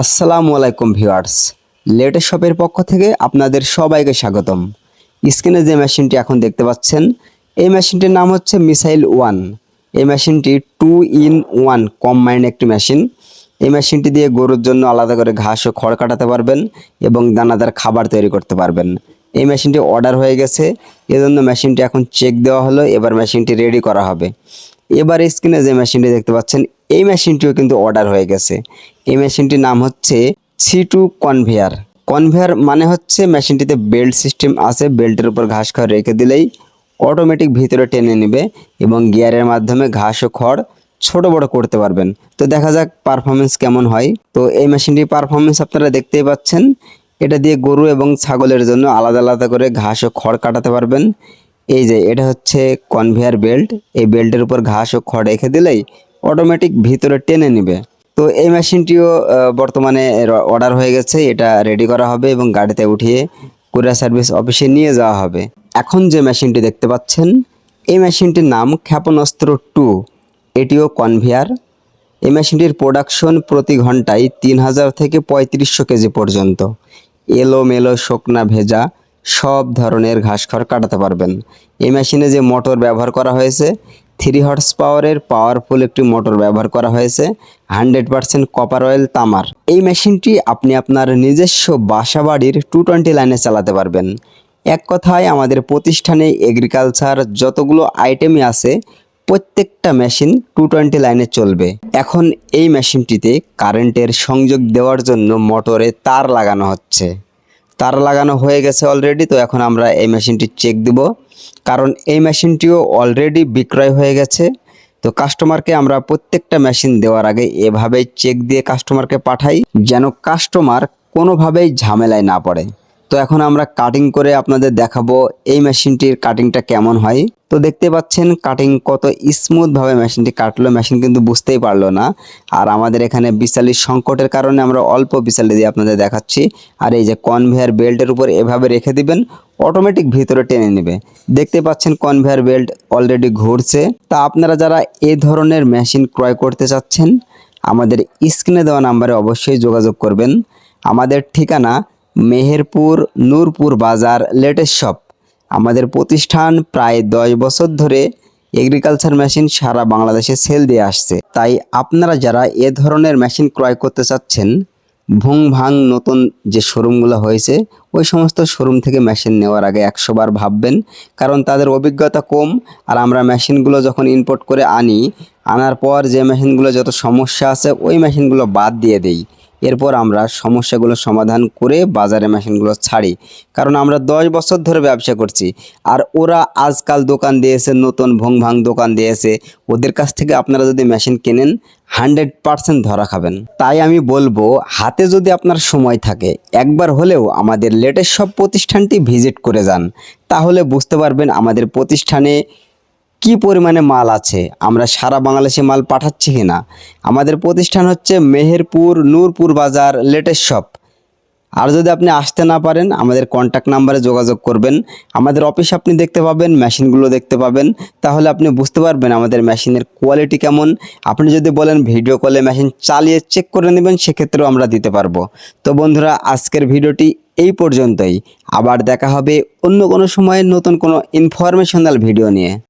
আসসালামু আলাইকুম viewers, latest শপের পক্ষ থেকে আপনাদের সবাইকে স্বাগতম। স্ক্রিনে যে মেশিনটি এখন দেখতে পাচ্ছেন, এই মেশিনটির নাম হচ্ছে মিসাইল ওয়ান। এই মেশিনটি 2-in-1 কম্বাইন্ড একটি মেশিন। এই মেশিনটি দিয়ে গরুর জন্য আলাদা করে ঘাস ও খড় কাটাতে পারবেন এবং দানাদার খাবার তৈরি করতে পারবেন। এই মেশিনটি অর্ডার হয়ে গেছে, এজন্য মেশিনটি এখন চেক দেওয়া হলো, এবার মেশিনটি রেডি করা হবে। এবার স্ক্রিনে যে মেশিনটি দেখতে পাচ্ছেন, এই মেশিনটিও কিন্তু অর্ডার হয়ে গেছে। এই মেশিনটির নাম হচ্ছে C2 কনভেয়ার। কনভেয়ার মানে হচ্ছে মেশিনটিতে বেল্ট সিস্টেম আছে, বেল্টের উপর ঘাস খড় রেখে দিলেই অটোমেটিক ভিতরে টেনে নেবে এবং গিয়ারের মাধ্যমে ঘাস ও খড় ছোট বড় করতে পারবেন। তো দেখা যাক পারফরমেন্স কেমন হয়। তো এই মেশিনটির পারফরমেন্স আপনারা দেখতেই পাচ্ছেন। এটা দিয়ে গরু এবং ছাগলের জন্য আলাদা আলাদা করে ঘাস ও খড় কাটাতে পারবেন। এই যে এটা হচ্ছে কনভেয়ার বেল্ট, এই বেল্টের উপর ঘাস ও খড় রেখে দিলেই অটোমেটিক ভিতরে টেনে নেবে। তো এই মেশিনটিও বর্তমানে অর্ডার হয়ে গেছে, এটা রেডি করা হবে এবং গাড়িতে উঠিয়ে কুরিয়ার সার্ভিস অফিসে নিয়ে যাওয়া হবে। এখন যে মেশিনটি দেখতে পাচ্ছেন, এই মেশিনটির নাম ক্ষেপণাস্ত্র 2। এটিও কনভেয়ার। এই মেশিনটির প্রোডাকশন প্রতি ঘন্টায় 3000 থেকে 3500 কেজি পর্যন্ত। এলোমেলো শুকনা ভেজা সব ধরনের ঘাস খড় কাটাতে পারবেন। এই মেশিনে যে মোটর ব্যবহার করা হয়েছে, 3 হর্স পাওয়ারের পাওয়ারফুল একটি মোটর ব্যবহার করা হয়েছে, 100% কপার অয়েল তামার। এই মেশিনটি আপনি আপনার নিজস্ব বাসাবাড়ির 220 লাইনে চালাতে পারবেন। এক কথায় আমাদের প্রতিষ্ঠানে এগ্রিকালচার যতগুলো আইটেমই আছে, প্রত্যেকটা মেশিন 220 লাইনে চলবে। এখন এই মেশিনটিতে কারেন্টের সংযোগ দেওয়ার জন্য মোটরে তার লাগানো হচ্ছে। তার লাগানো হয়ে গেছে অলরেডি। তো এখন আমরা এই মেশিনটি চেক দিব, কারণ এই মেশিনটিও অলরেডি বিক্রয় হয়ে গেছে। তো কাস্টমারকে আমরা প্রত্যেকটা মেশিন দেওয়ার আগে এভাবেই চেক দিয়ে কাস্টমারকে পাঠাই, যেন কাস্টমার কোনোভাবেই ঝামেলায় না পড়ে। তো এখন আমরা কাটিং করে আপনাদের দেখাবো এই মেশিনটির কাটিংটা কেমন হয়। তো দেখতে পাচ্ছেন কাটিং কত স্মুথভাবে মেশিনটি কাটলো, মেশিন কিন্তু বুঝতেই পারলো না। আর আমাদের এখানে বিচালির সংকটের কারণে আমরা অল্প বিচালি দিয়ে আপনাদের দেখাচ্ছি। আর এই যে কনভেয়ার বেল্টের উপর এভাবে রেখে দিবেন, অটোমেটিক ভিতরে টেনে নেবে। দেখতে পাচ্ছেন কনভেয়ার বেল্ট অলরেডি ঘুরছে। তা আপনারা যারা এই ধরনের মেশিন ক্রয় করতে চাচ্ছেন, আমাদের স্ক্রিনে দেওয়া নাম্বারে অবশ্যই যোগাযোগ করবেন। আমাদের ঠিকানা মেহেরপুর নূরপুর বাজার লেটেস্ট শপ। আমাদের প্রতিষ্ঠান প্রায় 10 বছর ধরে এগ্রিকালচার মেশিন সারা বাংলাদেশে সেল দিয়ে আসছে। তাই আপনারা যারা এ ধরনের মেশিন ক্রয় করতে চাচ্ছেন, ভুং ভাং নতুন যে শোরুমগুলো হয়েছে, ওই সমস্ত শোরুম থেকে মেশিন নেওয়ার আগে 100 বার ভাববেন, কারণ তাদের অভিজ্ঞতা কম। আর আমরা মেশিনগুলো যখন ইম্পোর্ট করে আনার পর যে মেশিনগুলো যত সমস্যা আছে, ওই মেশিনগুলো বাদ দিয়ে দেই। এরপর আমরা সমস্যাগুলো সমাধান করে বাজারে মেশিনগুলো ছাড়ি, কারণ আমরা 10 বছর ধরে ব্যবসা করছি। আর ওরা আজকাল দোকান দিয়েছে, নতুন ভং ভাং দোকান দিয়েছে, ওদের কাছ থেকে আপনারা যদি মেশিন কেনেন 100% ধরা খাবেন। তাই আমি বলবো, হাতে যদি আপনার সময় থাকে, একবার হলেও আমাদের লেটেস্ট সব প্রতিষ্ঠানটি ভিজিট করে যান, তাহলে বুঝতে পারবেন আমাদের প্রতিষ্ঠানে কি পরিমাণে মাল আছে, আমরা সারা বাংলাদেশে মাল পাঠাচ্ছি কিনা। আমাদের প্রতিষ্ঠান হচ্ছে মেহেরপুর নূরপুর বাজার লেটেস্ট শপ। আর যদি আপনি আসতে না পারেন, আমাদের কন্ট্যাক্ট নাম্বারে যোগাযোগ করবেন। আমাদের অফিস আপনি দেখতে পাবেন, মেশিনগুলো দেখতে পাবেন, তাহলে আপনি বুঝতে পারবেন আমাদের মেশিনের কোয়ালিটি কেমন। আপনি যদি বলেন ভিডিও কলে মেশিন চালিয়ে চেক করে নেবেন, সেক্ষেত্রেও আমরা দিতে পারবো। তো বন্ধুরা, আজকের ভিডিওটি এই পর্যন্তই। আবার দেখা হবে অন্য কোনো সময় নতুন কোনো ইনফরমেশনাল ভিডিও নিয়ে।